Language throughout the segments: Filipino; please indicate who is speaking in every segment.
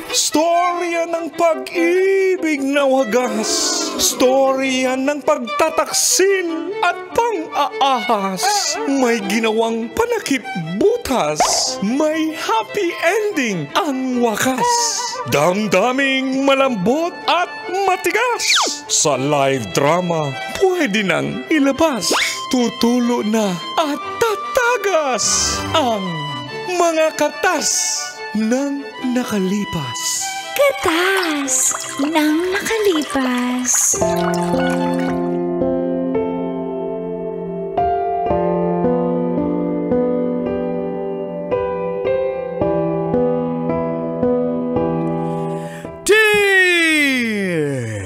Speaker 1: Storya ng pag-ibig na wagas. Storya ng pagtataksil at pang-aahas. May ginawang panakip butas. May happy ending ang wakas. Damdaming malambot at matigas. Sa live drama, pwede nang ilabas. Tutulo na at tatagas ang mga katas ng nakalipas.
Speaker 2: Katas ng nakalipas.
Speaker 3: Dear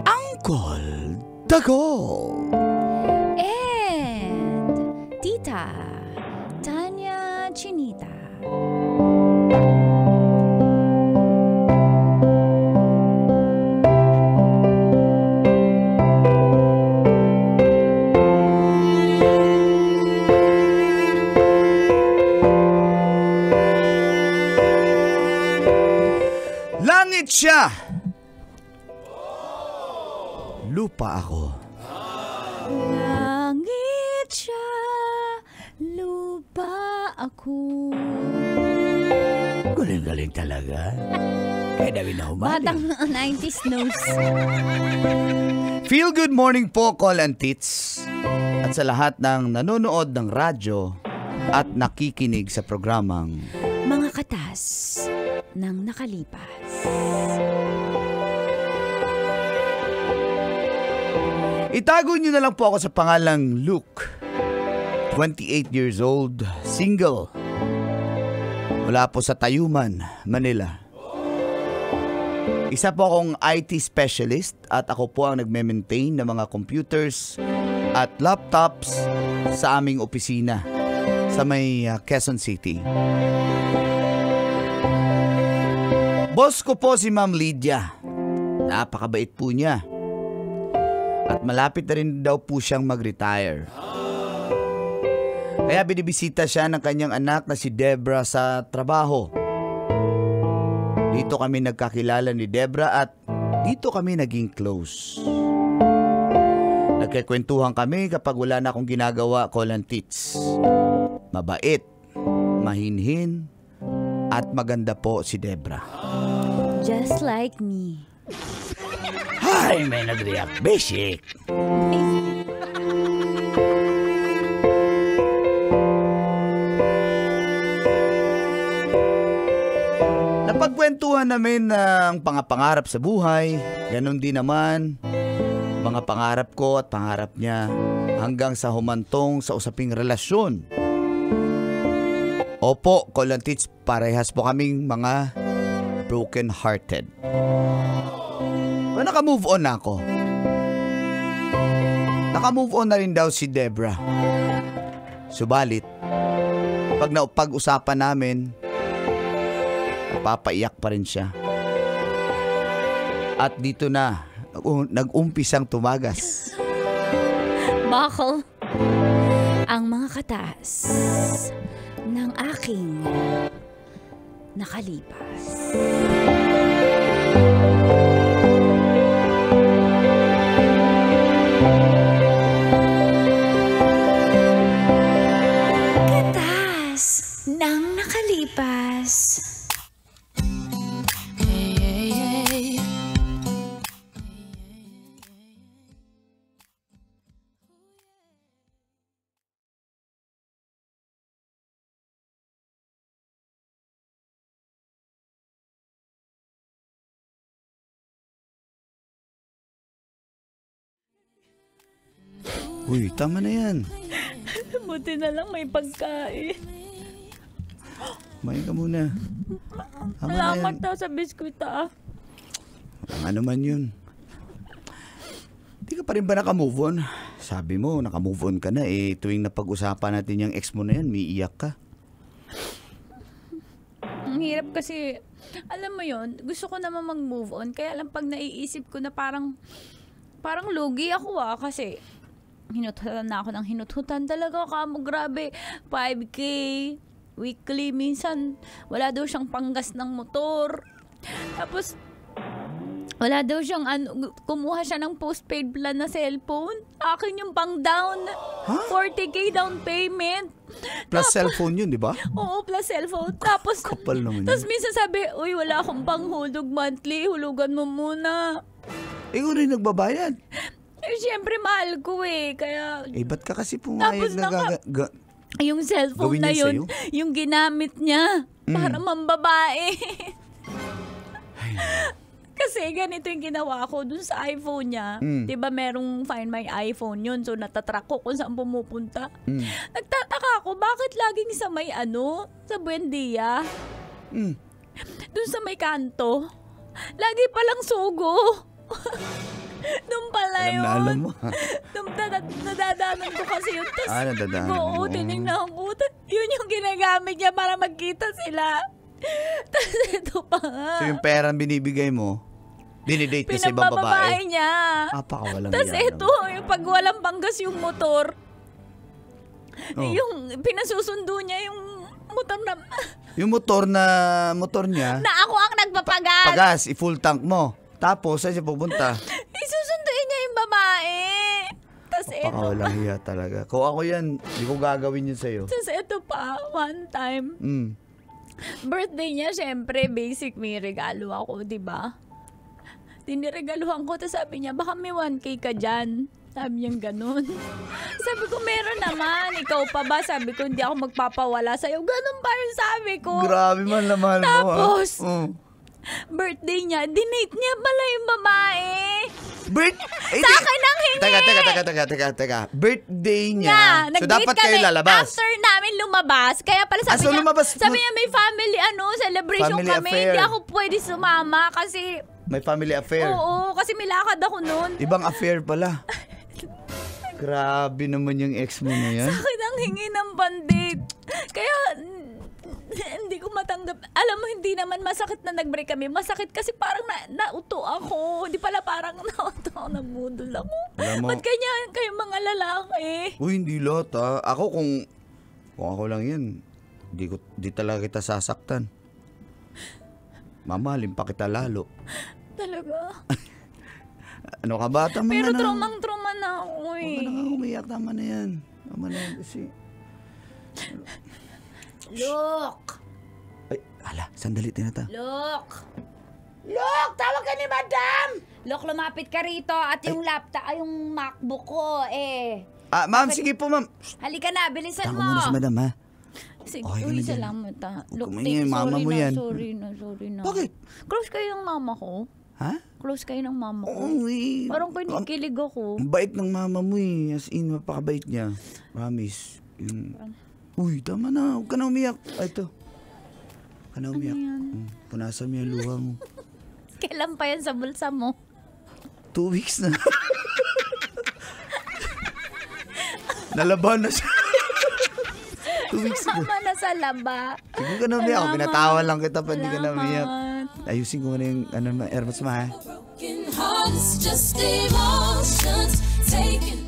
Speaker 3: Uncle Dago
Speaker 2: And Tita Tanya Chinita.
Speaker 3: Langit siya, lupa ako.
Speaker 2: Langit siya, lupa ako.
Speaker 3: Galing-galing talaga. Kaya daw na humali.
Speaker 2: Batang 90s nose.
Speaker 3: Feel good morning po, Call and Tits. At sa lahat ng nanonood ng radyo at nakikinig sa programang
Speaker 2: Mga katas ng nakalipas.
Speaker 3: Itago niyo na lang po ako sa pangalang Luke. 28 years old, single. Mula po sa Tayuman, Manila. Isa po akong IT specialist at ako po ang nagme-maintain ng mga computers at laptops sa aming opisina sa may Quezon City. Boss ko po si Ma'am Lydia. Napakabait po niya. At malapit na rin daw po siyang mag-retire. Kaya binibisita siya ng kanyang anak na si Debra sa trabaho. Dito kami nagkakilala ni Debra at dito kami naging close. Nagkikwentuhan kami kapag wala na akong ginagawa, Call and Tits. Mabait, mahinhin, at maganda po si Debra.
Speaker 2: Just like me.
Speaker 3: Hay, may nag-react. Basic. Napagkwentuhan namin ng pangarap sa buhay. Ganon din naman mga pangarap ko at pangarap niya hanggang sa humantong sa usaping relasyon. Opo, Call and Tits, parehas po kaming mga broken-hearted. Naka-move on na ako. Naka-move on na rin daw si Debra. Subalit, pag-usapan namin, napapaiyak pa rin siya. At dito na, nag-umpisang tumagas.
Speaker 2: Bakal ang mga katas ng aking nakalipas. Katas ng nakalipas.
Speaker 3: Uy, tama na yan.
Speaker 2: Buti na lang may pagkain.
Speaker 3: Kumain ka muna. Tama na
Speaker 2: Salamat
Speaker 3: yan.
Speaker 2: daw sa biskwit ah.
Speaker 3: Ano man yun. Di ka pa rin ba naka-move on? Sabi mo, naka-move on ka na eh. Tuwing napag-usapan natin yung ex mo na yan, may iyak ka.
Speaker 2: Ang hirap kasi, alam mo yon, gusto ko naman mag-move on. Kaya lang pag naiisip ko na parang lugi ako kasi hinututan na ako ng hinututan talaga kamo, grabe. 5K, weekly. Minsan, wala daw siyang panggas ng motor. Tapos, wala daw siyang kumuha siya ng postpaid plan na cellphone. Akin yung pang down. 40K down payment.
Speaker 3: Plus cellphone yun, di ba?
Speaker 2: Oo, plus cellphone. Tapos,
Speaker 3: Kapal naman
Speaker 2: tapos
Speaker 3: yun.
Speaker 2: minsan sabi, uy, wala akong panghulog monthly. Hulugan mo muna.
Speaker 3: Ikaw rin nagbabayad.
Speaker 2: Eh, syempre mahal ko eh. Kaya,
Speaker 3: Ba't ka kasi
Speaker 2: Tapos
Speaker 3: pumayag na
Speaker 2: yung cellphone
Speaker 3: Gawin
Speaker 2: na
Speaker 3: niya
Speaker 2: yun, yung ginamit niya para mambabae. Kasi ganito yung ginawa ko dun sa iPhone niya. Diba merong Find My iPhone yun. So natatrack ko kung saan pumupunta. Nagtataka ako, bakit laging sa may sa Buendia? Dun sa may kanto. Lagi palang sugo. Doon pala yun.
Speaker 3: Alam mo.
Speaker 2: Nadadaanan ko kasi yun.
Speaker 3: Nadadaanan mo.
Speaker 2: Oo, tinignan ko. Yun yung ginagamit niya para magkita sila. Tapos ito pa nga.
Speaker 3: So yung pera binibigay mo, dinidate niya sa ibang babae.
Speaker 2: Pinambabae niya.
Speaker 3: Apakawalang
Speaker 2: Tapos
Speaker 3: yan
Speaker 2: ito, yung pag walang panggas yung motor, yung pinasusundo niya yung motor na...
Speaker 3: Yung motor niya,
Speaker 2: na ako ang nagpapagas.
Speaker 3: pagas, i-full tank mo. Tapos, saan siya pupunta?
Speaker 2: Isusunduin niya yung babae. Tapos ito
Speaker 3: Apakawalang hiya talaga. Kung ako yan, di ko gagawin yun sa'yo.
Speaker 2: Tapos ito pa, one time, birthday niya, syempre, basic, may regalo ako, di ba? Diniregaluhan ko, tapos sabi niya, baka may 1K ka dyan. Sabi niya ganun. Sabi ko, meron naman. Ikaw pa ba? Sabi ko, hindi ako magpapawala sa'yo. Ganun pa yung sabi ko.
Speaker 3: Grabe man naman mo.
Speaker 2: Tapos, birthday niya, dinate niya pala yung babae. Sa akin ang hingi.
Speaker 3: Teka. Birthday niya. So, dapat kayo lalabas.
Speaker 2: After namin lumabas, kaya pala sabi
Speaker 3: so
Speaker 2: niya,
Speaker 3: lumabas
Speaker 2: sabi niya may family celebration
Speaker 3: Family
Speaker 2: kami.
Speaker 3: affair.
Speaker 2: Hindi ako pwede sumama kasi,
Speaker 3: May family affair.
Speaker 2: oo, kasi may lakad ako nun.
Speaker 3: Ibang affair pala. Grabe naman yung ex mo na yan.
Speaker 2: Sa akin ang hingi ng pandate. Kaya, hindi ko matanggap. Alam mo, hindi naman masakit na nag-break kami. Masakit kasi parang nauto ako. Hindi pala parang nauto ako, nabudol ako.
Speaker 3: Alam mo,
Speaker 2: Ba't ganyan kayo mga lalaki?
Speaker 3: uy, hindi lahat ha. Ako kung ako lang yan, di talaga kita sasaktan. Mamahalin pa kita lalo.
Speaker 2: Talaga.
Speaker 3: Ano ka ba? Tama
Speaker 2: Pero
Speaker 3: na.
Speaker 2: trumang-truma na ako
Speaker 3: Huwag
Speaker 2: eh.
Speaker 3: ka na umiyak. Tama na yan. Tama na yan kasi.
Speaker 2: Look!
Speaker 3: Ay, ala, sandali tinata.
Speaker 2: Look!
Speaker 4: Look, tawag ka ni Madam!
Speaker 2: Look, lumapit ka rito at yung laptop, yung MacBook ko
Speaker 3: Ma'am, sige po ma'am.
Speaker 2: halika na, bilisan
Speaker 3: Tama
Speaker 2: mo.
Speaker 3: muna si madam ha.
Speaker 2: Sige,
Speaker 3: Okay ka
Speaker 2: uy,
Speaker 3: na dyan.
Speaker 2: salamat ah.
Speaker 3: Huwag
Speaker 2: Look,
Speaker 3: ka maingay, mama
Speaker 2: sorry
Speaker 3: mo
Speaker 2: na,
Speaker 3: yan.
Speaker 2: sorry na.
Speaker 3: Bakit?
Speaker 2: Close kayo ng mama ko?
Speaker 3: Ha?
Speaker 2: Close kayo ng mama ko?
Speaker 3: Uy.
Speaker 2: Parang kinikilig ako.
Speaker 3: Ang bait ng mama mo eh. As in, mapakabait niya. Promise. Uy, tama na. Huwag ka na umiyak. Ay, ito. Huwag ka na umiyak. Punasan mo yung luha mo.
Speaker 2: Kailan pa yan sa bulsa mo?
Speaker 3: 2 weeks na. Nalaban na siya. 2 weeks na.
Speaker 2: Mama na sa laba.
Speaker 3: Sige, huwag ka na umiyak.
Speaker 2: Salamat.
Speaker 3: Pinatawa lang kita pa hindi ka na umiyak.
Speaker 2: Salamat.
Speaker 3: Ayusin ko na yung airpods mo ha.
Speaker 5: Broken hearts, just emotions taking.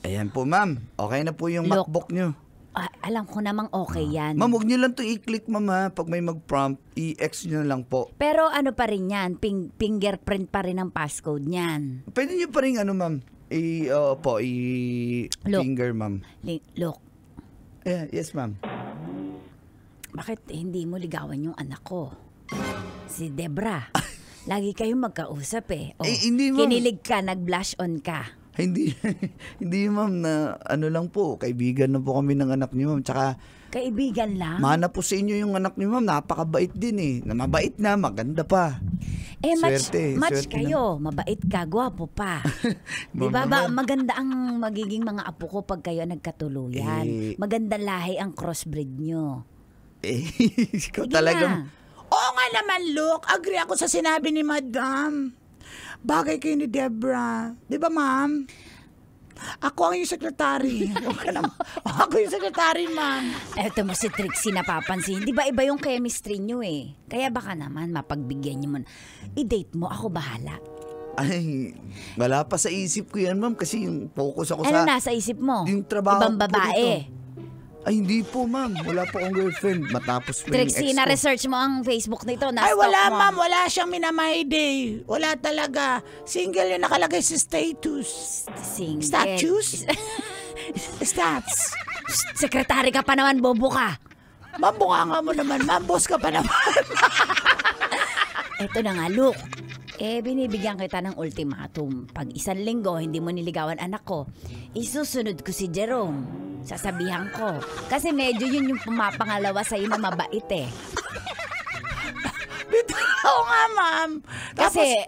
Speaker 3: Ayan po ma'am. Okay na po yung
Speaker 2: Look.
Speaker 3: MacBook nyo.
Speaker 2: Alam ko namang okay yan.
Speaker 3: Ma'am, huwag nyo lang to i-click ma'am ha. Pag may mag-prompt, i-X nyo na lang po.
Speaker 2: Pero ano pa rin yan? Fingerprint pa rin ang passcode niyan.
Speaker 3: Pwede nyo pa rin ma'am.
Speaker 2: Look.
Speaker 3: Finger ma'am.
Speaker 2: Look,
Speaker 3: Yeah, yes ma'am.
Speaker 2: bakit hindi mo ligawan yung anak ko? Si Debra. Lagi kayong magkausap eh. Oh,
Speaker 3: Hindi ma'am.
Speaker 2: kinilig ka, nag-blush on ka.
Speaker 3: Hindi, hindi ma'am na ano lang po. Kaibigan na po kami ng anak niyo ma'am. Tsaka
Speaker 2: Kaibigan lang?
Speaker 3: mana po sa inyo yung anak niyo ma'am. Napakabait din eh. Na mabait na, maganda pa.
Speaker 2: Match
Speaker 3: swerte
Speaker 2: kayo. Mabait ka, gwapo pa. Di ba ba, maganda ang magiging mga apo ko pag kayo nagkatuluyan. Maganda lahi ang crossbreed nyo.
Speaker 3: Ikaw
Speaker 2: Sige
Speaker 3: talagang...
Speaker 2: na.
Speaker 4: Oo nga naman, look. Agree ako sa sinabi ni Madam. Bagay kayo ni Debra. Di ba, ma'am? Ako ang yung sekretary. Ako yung sekretary, ma'am.
Speaker 6: Eto mo si Trixie napapansin. Di ba iba yung chemistry nyo eh? Kaya baka naman mapagbigyan nyo mo. I-date mo, ako bahala.
Speaker 3: Ay, wala pa sa isip ko yan, ma'am. Kasi yung focus ako
Speaker 6: Ano
Speaker 3: sa...
Speaker 6: nasa isip mo?
Speaker 3: Yung trabaho
Speaker 6: Ibang
Speaker 3: ko po
Speaker 6: babae.
Speaker 3: dito. Ay, hindi po, ma'am. Wala po akong girlfriend. Matapos po yung
Speaker 6: Trixie,
Speaker 3: ex ko.
Speaker 6: na-research mo ang Facebook nito.
Speaker 4: Ay,
Speaker 6: Na-stalk
Speaker 4: wala,
Speaker 6: mo.
Speaker 4: ma'am. Wala siyang minamahide. Wala talaga. Single yung nakalagay sa status.
Speaker 6: Single.
Speaker 4: Status? Stats.
Speaker 6: Sekretary ka pa naman, bobo ka.
Speaker 4: Ma'am, bukanga mo naman. Ma'am, boss ka pa naman.
Speaker 6: Eto na nga, look. Binibigyan kita ng ultimatum. Pag 1 linggo, hindi mo niligawan anak ko, isusunod ko si Jerome. Sasabihan ko. Kasi medyo yun yung pumapangalawa sa'yo na mabait eh.
Speaker 4: Oo nga, ma'am.
Speaker 6: Kasi,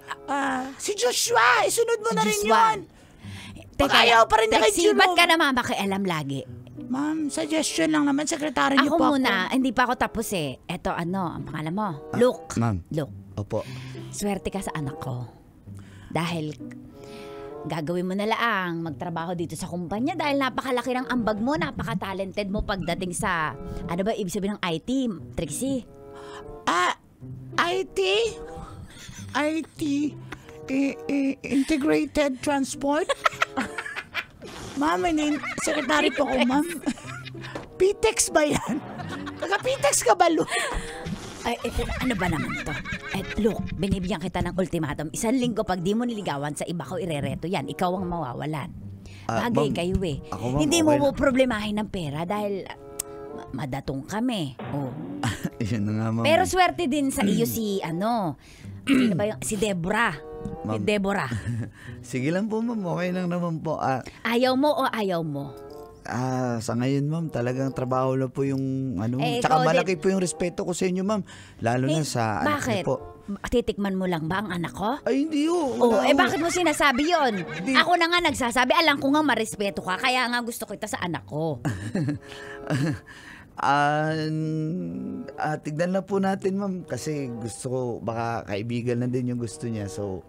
Speaker 4: Si Joshua, isunod mo na rin
Speaker 6: Joshua.
Speaker 4: yun. Pag ayaw pa rin niya kay
Speaker 6: Trixie,
Speaker 4: Jerome.
Speaker 6: ba't ka naman makialam lagi?
Speaker 4: Ma'am, suggestion lang naman. Sekretary niyo
Speaker 6: Ako
Speaker 4: po
Speaker 6: muna, hindi pa ako tapos eh. Eto ang pangalan mo? Luke.
Speaker 3: Ma'am.
Speaker 6: Luke.
Speaker 3: Opo.
Speaker 6: Swerte ka sa anak ko. Dahil gagawin mo na laang magtrabaho dito sa kumpanya dahil napakalaki ng ambag mo, napaka-talented mo pagdating sa, ano ba ibig sabihin ng IT, Trixie?
Speaker 4: IT? IT? Integrated Transport? Ma'am, sekretary po ko, ma'am. PTEX ba yan? Taga-PTEX ka ba, Lu?
Speaker 6: Ay, ano ba naman to? Look, binibigyan kita ng ultimatum. 1 linggo pag di mo niligawan sa iba ko irereto yan. Ikaw ang mawawalan. Bagay
Speaker 3: ma'am,
Speaker 6: kayo eh.
Speaker 3: ako, ma'am,
Speaker 6: Hindi
Speaker 3: okay
Speaker 6: mo
Speaker 3: lang.
Speaker 6: mo problemahin ng pera dahil madatong kami. Oh.
Speaker 3: Yun na nga, ma'am.
Speaker 6: Pero swerte din sa iyo si sino ba yung, si Deborah. Si
Speaker 3: Ma'am.
Speaker 6: Deborah.
Speaker 3: Sige lang po, ma'am. Okay lang naman po.
Speaker 6: Ayaw mo o ayaw mo?
Speaker 3: Sa ngayon, ma'am, talagang trabaho na po yung
Speaker 6: ikaw
Speaker 3: tsaka malaki
Speaker 6: din.
Speaker 3: po yung respeto ko sa inyo, ma'am. Lalo na sa anak
Speaker 6: bakit?
Speaker 3: niyo po.
Speaker 6: Titikman mo lang ba ang anak ko?
Speaker 3: Ay, hindi ho.
Speaker 6: Oh,
Speaker 3: Wala ho.
Speaker 6: bakit mo sinasabi yon?
Speaker 3: Hindi.
Speaker 6: Ako na nga nagsasabi, alam ko nga marespeto ka, kaya nga gusto kita sa anak ko.
Speaker 3: Tignan lang po natin, ma'am. Kasi gusto ko, baka kaibigan na din yung gusto niya. So,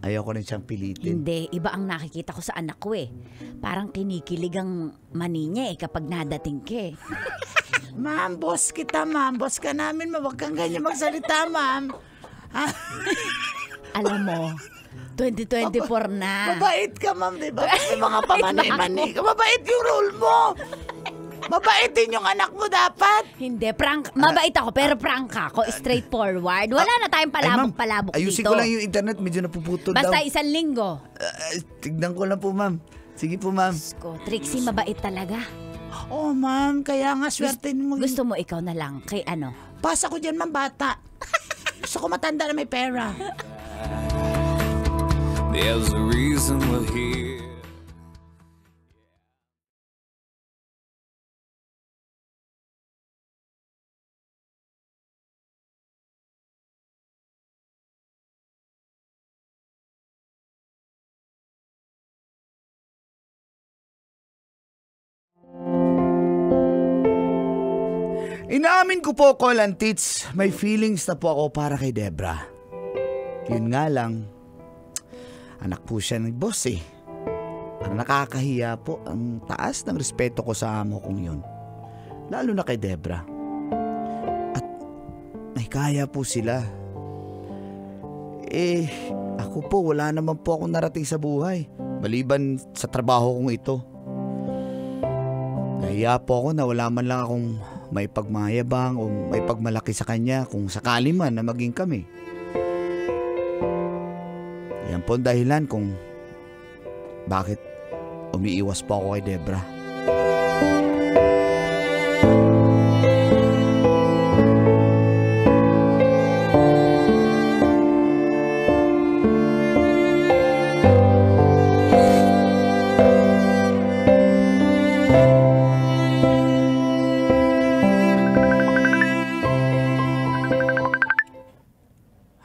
Speaker 3: ayaw ko rin siyang pilitin.
Speaker 6: Hindi, iba ang nakikita ko sa anak ko eh. Parang kinikilig ang mani niya eh kapag nadating ka eh.
Speaker 4: Ma'am, boss kita, ma'am. Boss ka namin, ma'am. Huwag kang ganyan magsalita, ma'am.
Speaker 6: Alam mo, 2024 na.
Speaker 4: Mabait ka, ma'am, di ba? May mga pamanay-manay ka. Mabait yung role mo. Mabait din yung anak mo dapat.
Speaker 6: Hindi, prank. Mabait ako, pero prank ako. Straightforward. Wala na tayong palabok-palabok dito.
Speaker 3: Ayusin ko lang yung internet. Medyo napuputol
Speaker 6: Basta
Speaker 3: daw.
Speaker 6: 1 linggo.
Speaker 3: Tignan ko lang po, ma'am. Sige po, ma'am.
Speaker 6: Ko, Trixie, mabait talaga.
Speaker 4: Oh, ma'am, kaya nga swerte mo.
Speaker 6: Gusto mo ikaw na lang. Kay ano?
Speaker 4: Pasa ko dyan, ma'am, bata. Gusto ko matanda na may pera.
Speaker 7: There's a reason we're here.
Speaker 3: Inaamin ko po, Col and Tits, may feelings na po ako para kay Debra. Yun nga lang, anak po siya ng boss eh. Ang nakakahiya po, ang taas ng respeto ko sa amo kong yun. Lalo na kay Debra. At may kaya po sila. Ako po, wala naman po akong narating sa buhay. Maliban sa trabaho kong ito. Nahiya po ako na wala man lang akong may pagmayabang o may pagmalaki sa kanya kung sakali man na maging kami. Yan po ang dahilan kung bakit umiiwas po ako kay Debra.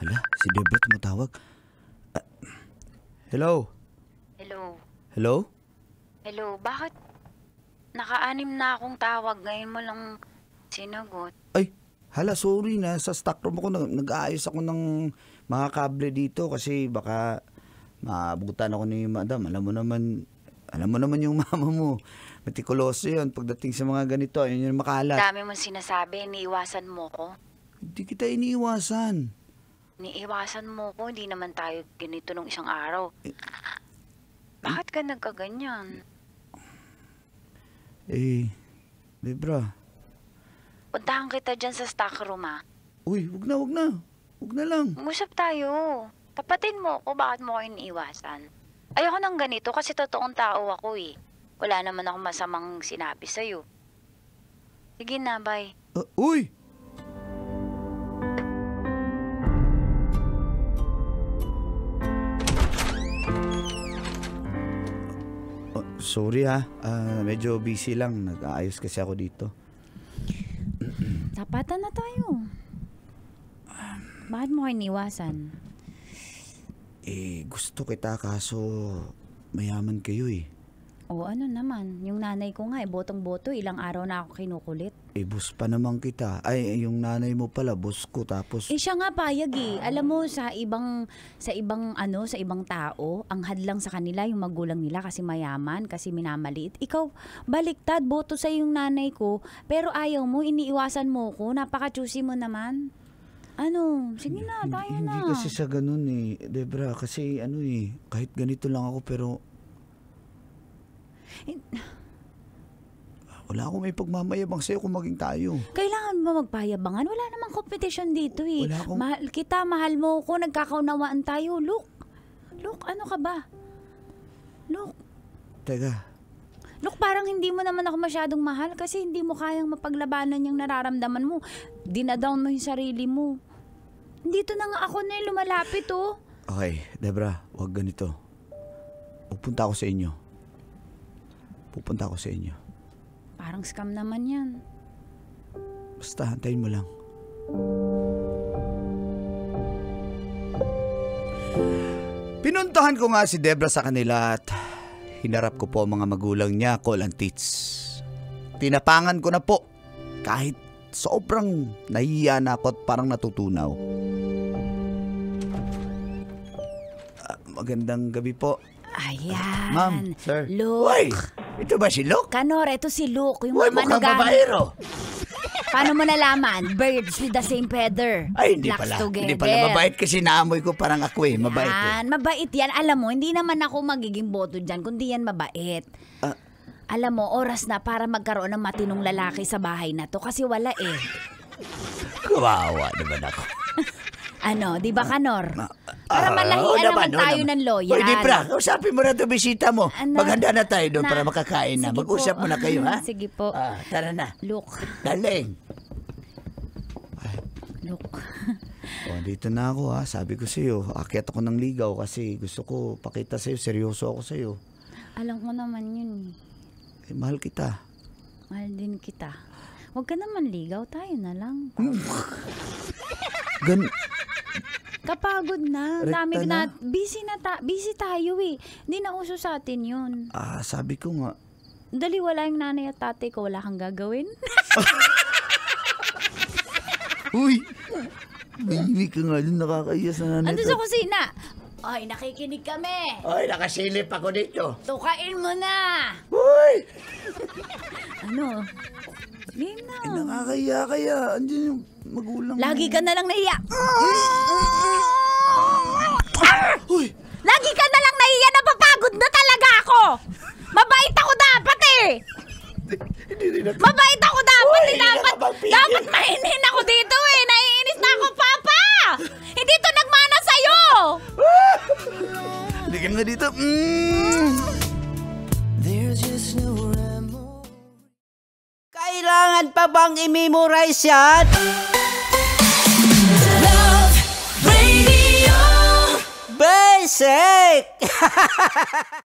Speaker 3: Hala, si Debra tumatawag. Hello?
Speaker 8: Hello?
Speaker 3: Hello?
Speaker 8: Hello? Bakit naka-anim na akong tawag ngayon mo lang sinagot?
Speaker 3: Ay, hala, sorry na. Sa stock room ako, nag-aayos ako ng mga kable dito kasi baka maabutan ako ni Madam. Alam mo naman, Alam mo naman yung mama mo. Matikuloso yun. Pagdating sa mga ganito, yun yung makalat.
Speaker 8: Dami mong sinasabi, iniiwasan mo ko.
Speaker 3: Hindi kita iniiwasan.
Speaker 8: Iniiwasan mo ko, hindi naman tayo ganito nung isang araw. Bakit ka nagkaganyan?
Speaker 3: Debra.
Speaker 8: Puntahan kita dyan sa stock room, ha?
Speaker 3: Uy, wag na. Wag na lang.
Speaker 8: Mag-usap tayo. Tapatin mo ako, bakit mo ko iniiwasan? Ayoko nang ganito kasi totoong tao ako eh. Wala naman akong masamang sinabi sa'yo. Sige na, bye.
Speaker 3: Uy! Sorry ha. Medyo busy lang. Nag-aayos kasi ako dito.
Speaker 6: Tapatan na tayo. Bakit mo kayo iniwasan?
Speaker 3: Gusto kita kaso mayaman kayo eh.
Speaker 6: O ano naman, yung nanay ko nga botong-boto, ilang araw na ako kinukulit.
Speaker 3: Boss pa naman kita. Ay, yung nanay mo pala, boss ko. Tapos...
Speaker 6: Siya nga payag eh. Alam mo, sa ibang tao, ang hadlang sa kanila yung magulang nila kasi mayaman, kasi minamaliit. Ikaw, baliktad, boto sa yung nanay ko, pero ayaw mo, iniiwasan mo ko, napaka-choosy mo naman. Ano? Sige na, tayo na.
Speaker 3: Hindi kasi sa ganun eh, Debra. Kasi kahit ganito lang ako pero... Wala akong may pagmamayabang sa'yo kung maging tayo.
Speaker 6: Kailangan ba magpayabangan? Wala namang competition dito eh.
Speaker 3: Wala akong...
Speaker 6: Mahal kita, mahal mo ko, nagkakaunawaan tayo. Look, ano ka ba? Look.
Speaker 3: Teka.
Speaker 6: Look, parang hindi mo naman ako masyadong mahal kasi hindi mo kayang mapaglabanan yung nararamdaman mo. Dinadown mo yung sarili mo. Dito na nga ako na yung lumalapit oh.
Speaker 3: Okay, Debra, wag ganito. Pupunta ako sa inyo.
Speaker 6: Parang scam naman yan.
Speaker 3: Basta, hantayin mo lang. Pinuntahan ko nga si Debra sa kanila at hinarap ko po ang mga magulang niya, Col and Tits. Tinapangan ko na po kahit sobrang nahihiya na ako at parang natutunaw. Magandang gabi po.
Speaker 6: Ayan.
Speaker 3: Ma'am, sir.
Speaker 6: Luke.
Speaker 3: Uy! Ito ba si Luke?
Speaker 6: Kanor, ito si Luke. Yung
Speaker 3: Uy,
Speaker 6: mama
Speaker 3: mukhang
Speaker 6: nag-
Speaker 3: babaero.
Speaker 6: Paano mo nalaman? Birds with the same feather.
Speaker 3: Ay, hindi
Speaker 6: Flocks
Speaker 3: pala.
Speaker 6: together.
Speaker 3: Hindi pala mabait kasi naamoy ko parang ako eh. Mabait eh.
Speaker 6: Yan, mabait yan. Alam mo, hindi naman ako magiging boto dyan, kundi yan mabait. Alam mo, oras na para magkaroon ng matinong lalaki sa bahay na to kasi wala eh.
Speaker 3: Kawawa naman ako.
Speaker 6: Ano, di ba Kanor? Para malahian naman tayo ng lawyer.
Speaker 3: Uy, Debra, usapin mo na ito bisita mo.
Speaker 6: Ano?
Speaker 3: Maghanda na tayo doon para makakain na.
Speaker 6: Sige
Speaker 3: Mag-usap
Speaker 6: po.
Speaker 3: mo na kayo, ha?
Speaker 6: Sige po.
Speaker 3: Tara na.
Speaker 6: Luke.
Speaker 3: Galing.
Speaker 6: Luke.
Speaker 3: Dito na ako, ha? Sabi ko sa'yo, akyat ako ng ligaw kasi gusto ko pakita sa'yo, seryoso ako sa'yo.
Speaker 6: Alam ko naman yun.
Speaker 3: Mahal kita.
Speaker 6: Mahal din kita. Huwag ka naman ligaw, tayo na lang. Kapagod na.
Speaker 3: Rekta
Speaker 6: Dami
Speaker 3: na?
Speaker 6: busy tayo eh. Hindi na uso sa atin yun.
Speaker 3: Sabi ko nga.
Speaker 6: Dali, wala yung nanay at tatay ko. Wala kang gagawin.
Speaker 3: Uy! Mahimik ka nga dun, nakakaiya sa nanay.
Speaker 6: Ando sa kusina. Ay, nakikinig kami.
Speaker 3: Ay, nakasilip ako dito.
Speaker 6: Tukain mo na.
Speaker 3: Uy!
Speaker 6: Ano? Game na.
Speaker 3: Nakakaiya kaya. Andiyan yung magulang mo.
Speaker 6: Lagi ka na lang nahiya.
Speaker 3: Uy!
Speaker 6: Lagi ka na lang nahiya. Napapagod na talaga ako. Mabait ako dapat eh. Mabait ako dapat eh. Dapat mainin ako dito eh. Naiinis na ako, Papa. Hindi to nagmana sa'yo.
Speaker 3: Hindi ka nga dito.
Speaker 4: Kailangan pa bang i-memorize yan?
Speaker 5: Love Radio.
Speaker 4: Basic!